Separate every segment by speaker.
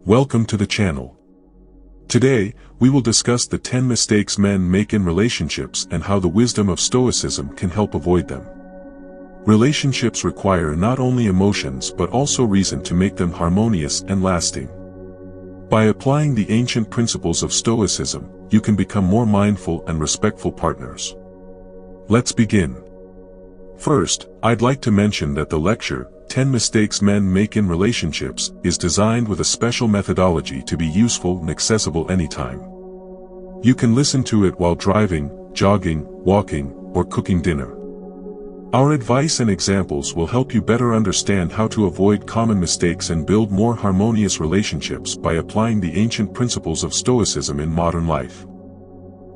Speaker 1: Welcome to the channel. Today, we will discuss the 10 mistakes men make in relationships and how the wisdom of Stoicism can help avoid them. Relationships require not only emotions but also reason to make them harmonious and lasting. By applying the ancient principles of Stoicism, you can become more mindful and respectful partners. Let's begin. First, I'd like to mention that the lecture, 10 Mistakes Men Make in Relationships, is designed with a special methodology to be useful and accessible anytime. You can listen to it while driving, jogging, walking, or cooking dinner. Our advice and examples will help you better understand how to avoid common mistakes and build more harmonious relationships by applying the ancient principles of Stoicism in modern life.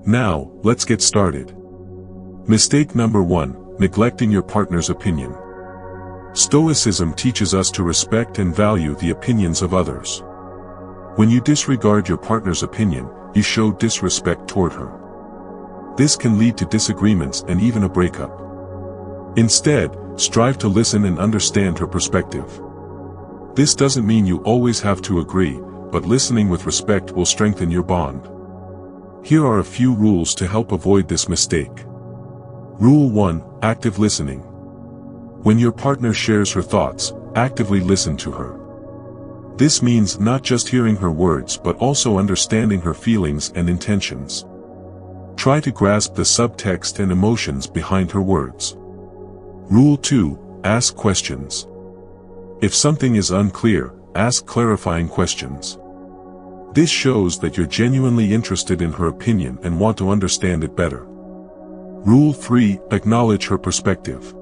Speaker 1: Now, let's get started. Mistake number 1, neglecting your partner's opinion. Stoicism teaches us to respect and value the opinions of others. When you disregard your partner's opinion, you show disrespect toward her. This can lead to disagreements and even a breakup. Instead, strive to listen and understand her perspective. This doesn't mean you always have to agree, but listening with respect will strengthen your bond. Here are a few rules to help avoid this mistake. Rule 1, active listening. When your partner shares her thoughts, actively listen to her. This means not just hearing her words but also understanding her feelings and intentions. Try to grasp the subtext and emotions behind her words. Rule 2, ask questions. If something is unclear, ask clarifying questions. This shows that you're genuinely interested in her opinion and want to understand it better. Rule 3, acknowledge her perspective.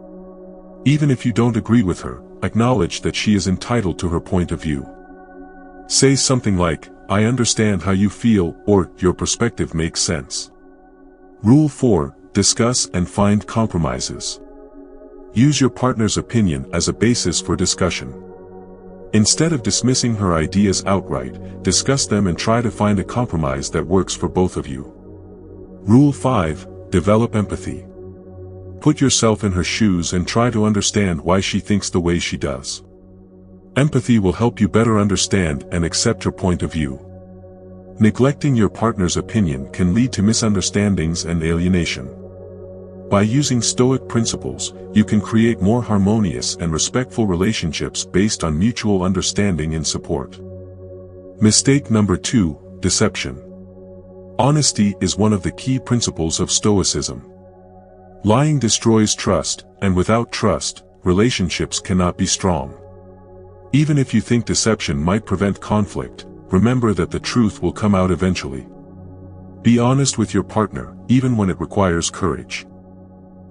Speaker 1: Even if you don't agree with her, acknowledge that she is entitled to her point of view. Say something like, "I understand how you feel," or "Your perspective makes sense." Rule 4, discuss and find compromises. Use your partner's opinion as a basis for discussion. Instead of dismissing her ideas outright, discuss them and try to find a compromise that works for both of you. Rule 5, develop empathy. Put yourself in her shoes and try to understand why she thinks the way she does. Empathy will help you better understand and accept her point of view. Neglecting your partner's opinion can lead to misunderstandings and alienation. By using Stoic principles, you can create more harmonious and respectful relationships based on mutual understanding and support. Mistake number 2, deception. Honesty is one of the key principles of Stoicism. Lying destroys trust, and without trust, relationships cannot be strong. Even if you think deception might prevent conflict, remember that the truth will come out eventually. Be honest with your partner, even when it requires courage.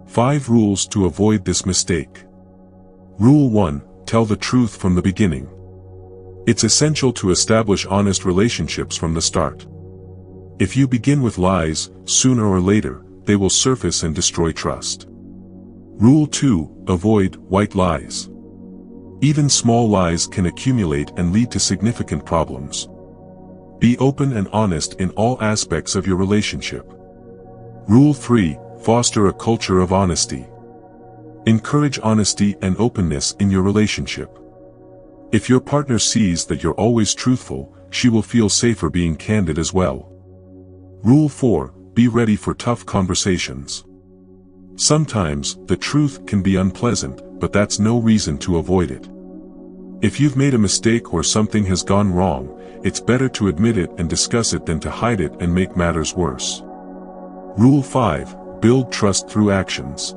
Speaker 1: 5 rules to avoid this mistake. Rule 1, tell the truth from the beginning. It's essential to establish honest relationships from the start. If you begin with lies, sooner or later, they will surface and destroy trust. Rule 2, avoid white lies. Even small lies can accumulate and lead to significant problems. Be open and honest in all aspects of your relationship. Rule 3, foster a culture of honesty. Encourage honesty and openness in your relationship. If your partner sees that you're always truthful, she will feel safer being candid as well. Rule 4, be ready for tough conversations. Sometimes, the truth can be unpleasant, but that's no reason to avoid it. If you've made a mistake or something has gone wrong, it's better to admit it and discuss it than to hide it and make matters worse. Rule 5, build trust through actions.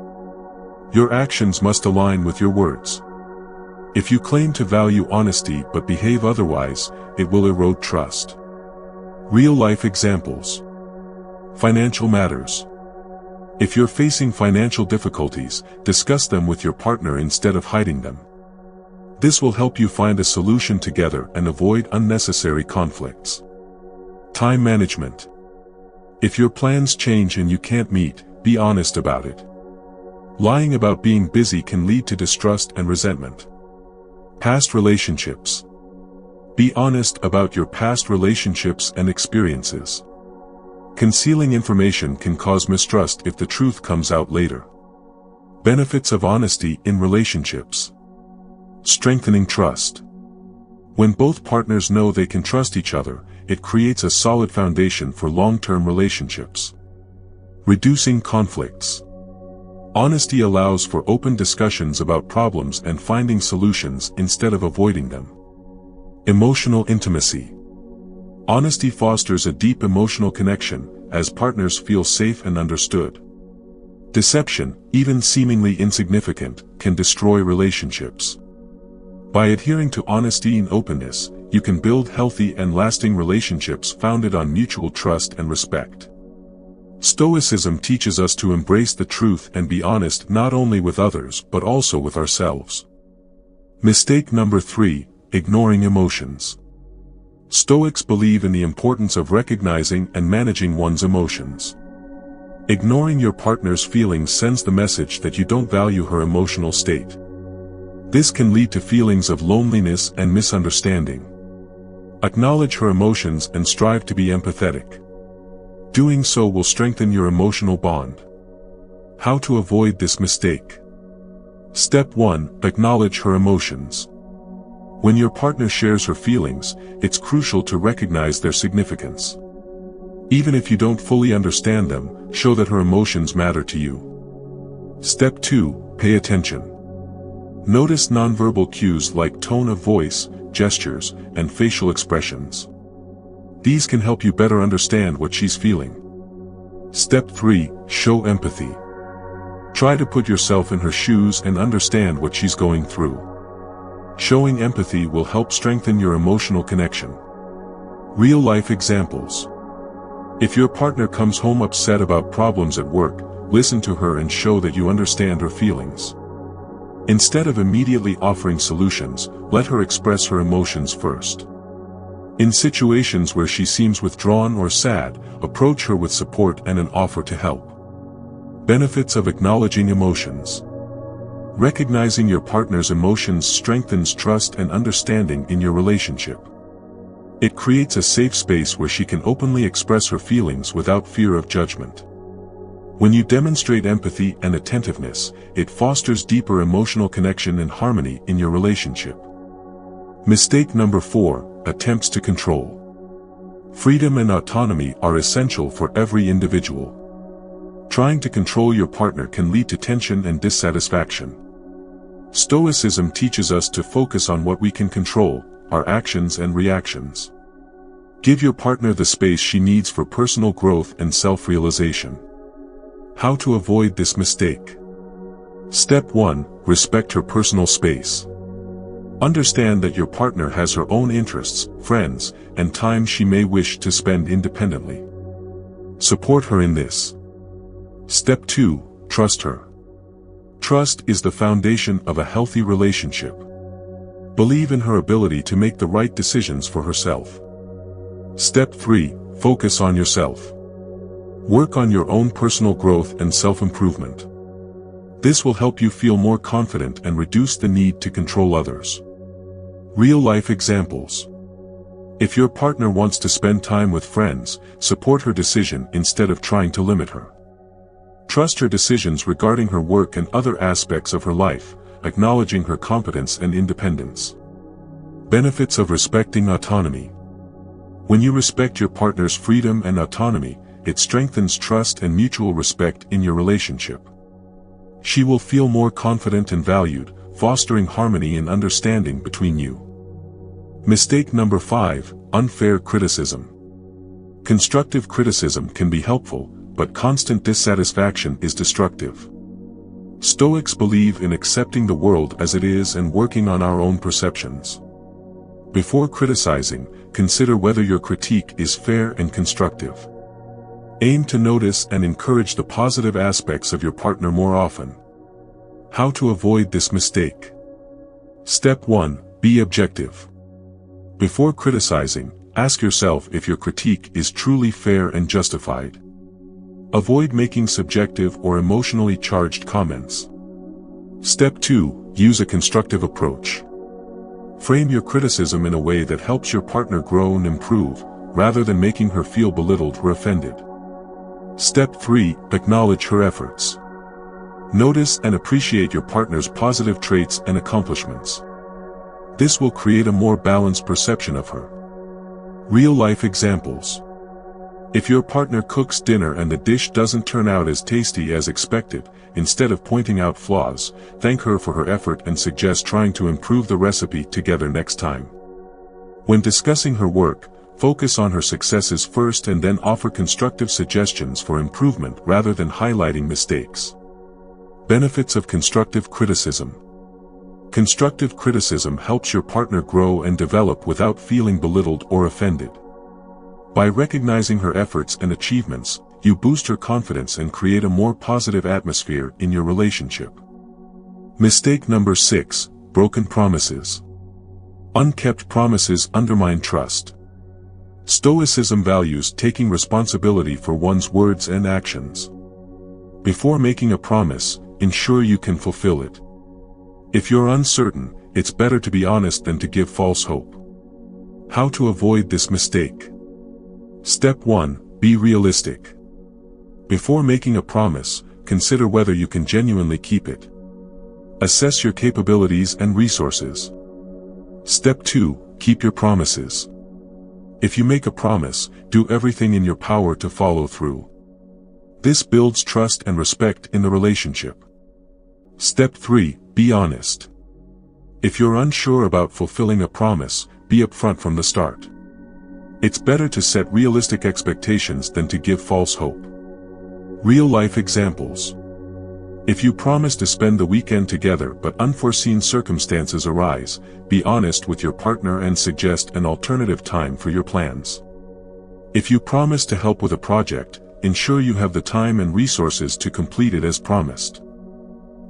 Speaker 1: Your actions must align with your words. If you claim to value honesty but behave otherwise, it will erode trust. Real-life examples. Financial matters. If you're facing financial difficulties, discuss them with your partner instead of hiding them. This will help you find a solution together and avoid unnecessary conflicts. Time management. If your plans change and you can't meet, be honest about it. Lying about being busy can lead to distrust and resentment. Past relationships. Be honest about your past relationships and experiences. Concealing information can cause mistrust if the truth comes out later. Benefits of honesty in relationships. Strengthening trust. When both partners know they can trust each other, it creates a solid foundation for long-term relationships. Reducing conflicts. Honesty allows for open discussions about problems and finding solutions instead of avoiding them. Emotional intimacy. Honesty fosters a deep emotional connection, as partners feel safe and understood. Deception, even seemingly insignificant, can destroy relationships. By adhering to honesty and openness, you can build healthy and lasting relationships founded on mutual trust and respect. Stoicism teaches us to embrace the truth and be honest not only with others but also with ourselves. Mistake number 3, ignoring emotions. Stoics believe in the importance of recognizing and managing one's emotions. Ignoring your partner's feelings sends the message that you don't value her emotional state. This can lead to feelings of loneliness and misunderstanding. Acknowledge her emotions and strive to be empathetic. Doing so will strengthen your emotional bond. How to avoid this mistake? Step 1. Acknowledge her emotions. When your partner shares her feelings, it's crucial to recognize their significance. Even if you don't fully understand them, show that her emotions matter to you. Step 2. Pay attention. Notice nonverbal cues like tone of voice, gestures, and facial expressions. These can help you better understand what she's feeling. Step 3. Show empathy. Try to put yourself in her shoes and understand what she's going through. Showing empathy will help strengthen your emotional connection. Real-life examples. If your partner comes home upset about problems at work, listen to her and show that you understand her feelings. Instead of immediately offering solutions, let her express her emotions first. In situations where she seems withdrawn or sad, approach her with support and an offer to help. Benefits of acknowledging emotions. Recognizing your partner's emotions strengthens trust and understanding in your relationship. It creates a safe space where she can openly express her feelings without fear of judgment. When you demonstrate empathy and attentiveness, it fosters deeper emotional connection and harmony in your relationship. Mistake number 4, attempts to control. Freedom and autonomy are essential for every individual. Trying to control your partner can lead to tension and dissatisfaction. Stoicism teaches us to focus on what we can control, our actions and reactions. Give your partner the space she needs for personal growth and self-realization. How to avoid this mistake? Step 1. Respect her personal space. Understand that your partner has her own interests, friends, and time she may wish to spend independently. Support her in this. Step 2. Trust her. Trust is the foundation of a healthy relationship. Believe in her ability to make the right decisions for herself. Step 3. Focus on yourself. Work on your own personal growth and self-improvement. This will help you feel more confident and reduce the need to control others. Real-life examples. If your partner wants to spend time with friends, support her decision instead of trying to limit her. Trust her decisions regarding her work and other aspects of her life, acknowledging her competence and independence. Benefits of respecting autonomy. When you respect your partner's freedom and autonomy, it strengthens trust and mutual respect in your relationship. She will feel more confident and valued, fostering harmony and understanding between you. Mistake number 5, unfair criticism. Constructive criticism can be helpful, but constant dissatisfaction is destructive. Stoics believe in accepting the world as it is and working on our own perceptions. Before criticizing, consider whether your critique is fair and constructive. Aim to notice and encourage the positive aspects of your partner more often. How to avoid this mistake? Step 1. Be objective. Before criticizing, ask yourself if your critique is truly fair and justified. Avoid making subjective or emotionally charged comments. Step 2. Use a constructive approach. Frame your criticism in a way that helps your partner grow and improve, rather than making her feel belittled or offended. Step 3. Acknowledge her efforts. Notice and appreciate your partner's positive traits and accomplishments. This will create a more balanced perception of her. Real-life examples. If your partner cooks dinner and the dish doesn't turn out as tasty as expected, instead of pointing out flaws, thank her for her effort and suggest trying to improve the recipe together next time. When discussing her work, focus on her successes first and then offer constructive suggestions for improvement rather than highlighting mistakes. Benefits of constructive criticism. Constructive criticism helps your partner grow and develop without feeling belittled or offended. By recognizing her efforts and achievements, you boost her confidence and create a more positive atmosphere in your relationship. Mistake number 6, broken promises. Unkept promises undermine trust. Stoicism values taking responsibility for one's words and actions. Before making a promise, ensure you can fulfill it. If you're uncertain, it's better to be honest than to give false hope. How to avoid this mistake? Step 1. Be realistic. Before making a promise, consider whether you can genuinely keep it. Assess your capabilities and resources. Step 2. Keep your promises. If you make a promise, do everything in your power to follow through. This builds trust and respect in the relationship. Step 3. Be honest. If you're unsure about fulfilling a promise, be upfront from the start. It's better to set realistic expectations than to give false hope. Real-life examples. If you promise to spend the weekend together but unforeseen circumstances arise, be honest with your partner and suggest an alternative time for your plans. If you promise to help with a project, ensure you have the time and resources to complete it as promised.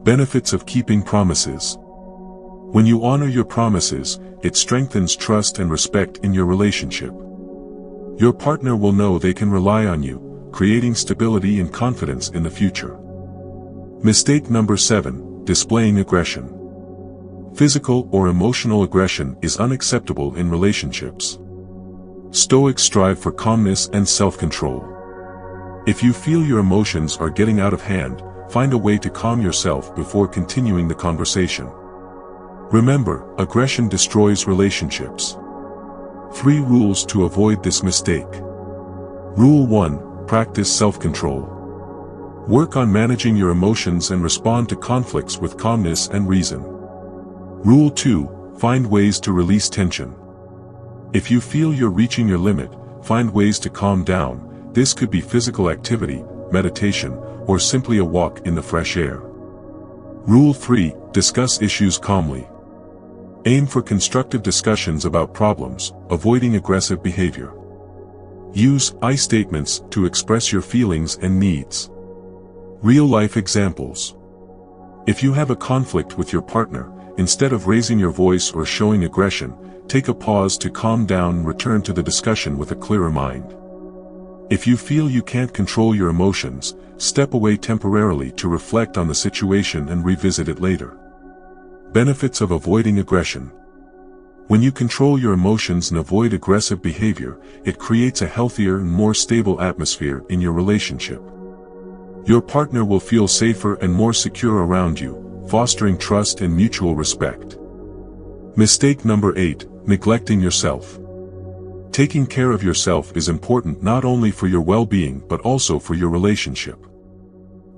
Speaker 1: Benefits of keeping promises. When you honor your promises, it strengthens trust and respect in your relationship. Your partner will know they can rely on you, creating stability and confidence in the future. Mistake number 7, displaying aggression. Physical or emotional aggression is unacceptable in relationships. Stoics strive for calmness and self-control. If you feel your emotions are getting out of hand, find a way to calm yourself before continuing the conversation. Remember, aggression destroys relationships. 3 rules to avoid this mistake. Rule 1. Practice self-control. Work on managing your emotions and respond to conflicts with calmness and reason. Rule 2. Find ways to release tension. If you feel you're reaching your limit, find ways to calm down. This could be physical activity, meditation, or simply a walk in the fresh air. Rule 3. Discuss issues calmly. Aim for constructive discussions about problems, avoiding aggressive behavior. Use I statements to express your feelings and needs. Real-life examples. If you have a conflict with your partner, instead of raising your voice or showing aggression, take a pause to calm down and return to the discussion with a clearer mind. If you feel you can't control your emotions, step away temporarily to reflect on the situation and revisit it later. Benefits of avoiding aggression. When you control your emotions and avoid aggressive behavior, it creates a healthier and more stable atmosphere in your relationship. Your partner will feel safer and more secure around you, fostering trust and mutual respect. Mistake number 8, neglecting yourself. Taking care of yourself is important not only for your well-being but also for your relationship.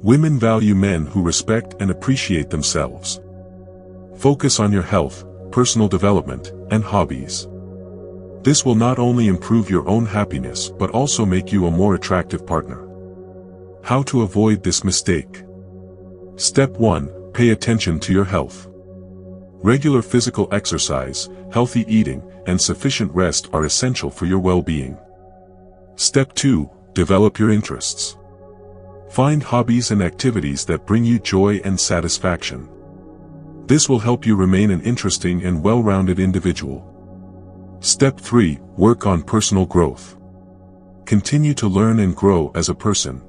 Speaker 1: Women value men who respect and appreciate themselves. Focus on your health, personal development, and hobbies. This will not only improve your own happiness but also make you a more attractive partner. How to avoid this mistake? Step 1. Pay attention to your health. Regular physical exercise, healthy eating, and sufficient rest are essential for your well-being. Step 2. Develop your interests. Find hobbies and activities that bring you joy and satisfaction. This will help you remain an interesting and well-rounded individual. Step 3. Work on personal growth. Continue to learn and grow as a person.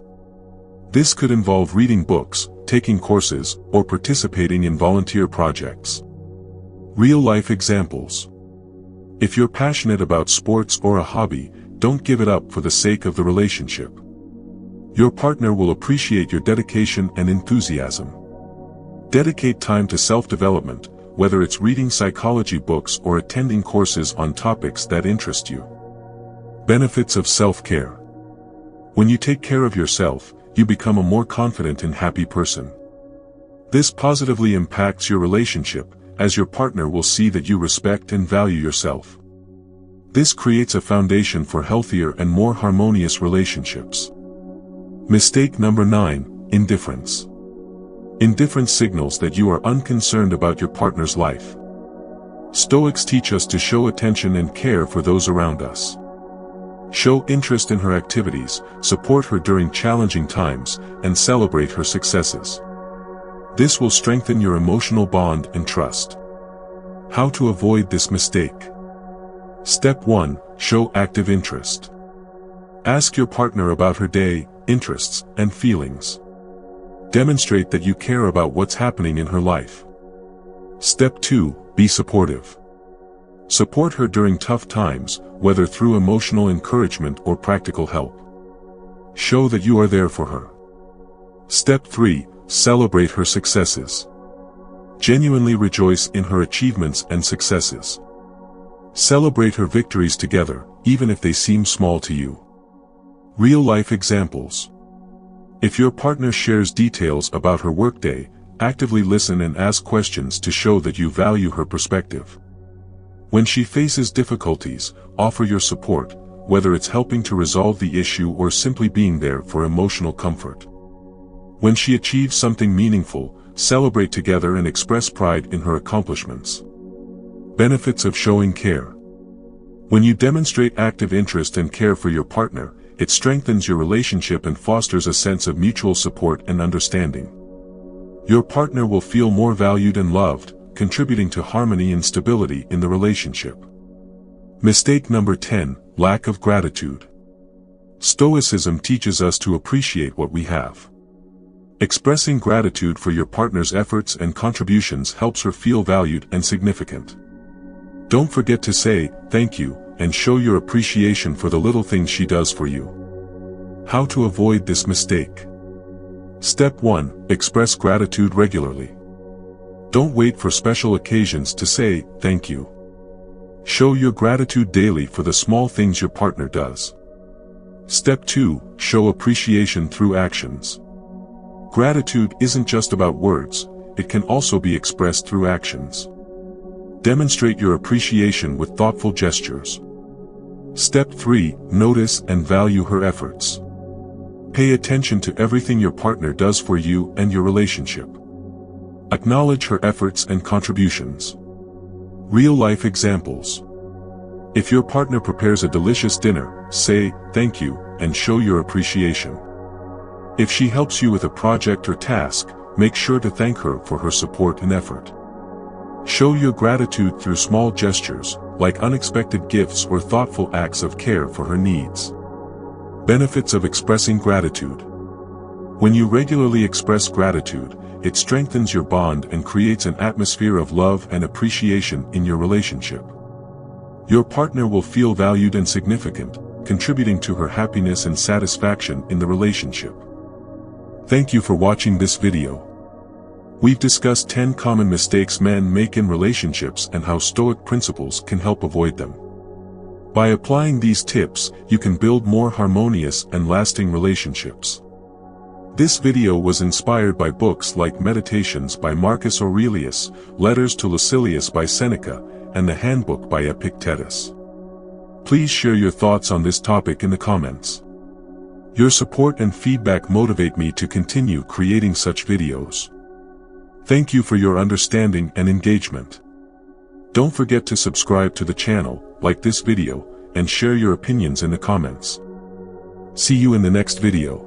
Speaker 1: This could involve reading books, taking courses, or participating in volunteer projects. Real-life examples. If you're passionate about sports or a hobby, don't give it up for the sake of the relationship. Your partner will appreciate your dedication and enthusiasm. Dedicate time to self-development, whether it's reading psychology books or attending courses on topics that interest you. Benefits of self-care. When you take care of yourself, you become a more confident and happy person. This positively impacts your relationship, as your partner will see that you respect and value yourself. This creates a foundation for healthier and more harmonious relationships. Mistake number 9, indifference. Indifference signals that you are unconcerned about your partner's life. Stoics teach us to show attention and care for those around us. Show interest in her activities, support her during challenging times, and celebrate her successes. This will strengthen your emotional bond and trust. How to avoid this mistake? Step 1. Show active interest. Ask your partner about her day, interests, and feelings. Demonstrate that you care about what's happening in her life. Step 2. Be supportive. Support her during tough times, whether through emotional encouragement or practical help. Show that you are there for her. Step 3. Celebrate her successes. Genuinely rejoice in her achievements and successes. Celebrate her victories together, even if they seem small to you. Real-life examples. If your partner shares details about her workday, actively listen and ask questions to show that you value her perspective. When she faces difficulties, offer your support, whether it's helping to resolve the issue or simply being there for emotional comfort. When she achieves something meaningful, celebrate together and express pride in her accomplishments. Benefits of showing care. When you demonstrate active interest and care for your partner, it strengthens your relationship and fosters a sense of mutual support and understanding. Your partner will feel more valued and loved, contributing to harmony and stability in the relationship. Mistake number 10, lack of gratitude. Stoicism teaches us to appreciate what we have. Expressing gratitude for your partner's efforts and contributions helps her feel valued and significant. Don't forget to say, "Thank you," and show your appreciation for the little things she does for you. How to avoid this mistake? Step 1. Express gratitude regularly. Don't wait for special occasions to say, "Thank you." Show your gratitude daily for the small things your partner does. Step 2. Show appreciation through actions. Gratitude isn't just about words, it can also be expressed through actions. Demonstrate your appreciation with thoughtful gestures. Step 3. Notice and value her efforts. Pay attention to everything your partner does for you and your relationship. Acknowledge her efforts and contributions. Real-life examples. If your partner prepares a delicious dinner, say, "Thank you," and show your appreciation. If she helps you with a project or task, make sure to thank her for her support and effort. Show your gratitude through small gestures, like unexpected gifts or thoughtful acts of care for her needs. Benefits of expressing gratitude. When you regularly express gratitude, it strengthens your bond and creates an atmosphere of love and appreciation in your relationship. Your partner will feel valued and significant, contributing to her happiness and satisfaction in the relationship. Thank you for watching this video. We've discussed 10 common mistakes men make in relationships and how Stoic principles can help avoid them. By applying these tips, you can build more harmonious and lasting relationships. This video was inspired by books like Meditations by Marcus Aurelius, Letters to Lucilius by Seneca, and the Handbook by Epictetus. Please share your thoughts on this topic in the comments. Your support and feedback motivate me to continue creating such videos. Thank you for your understanding and engagement. Don't forget to subscribe to the channel, like this video, and share your opinions in the comments. See you in the next video.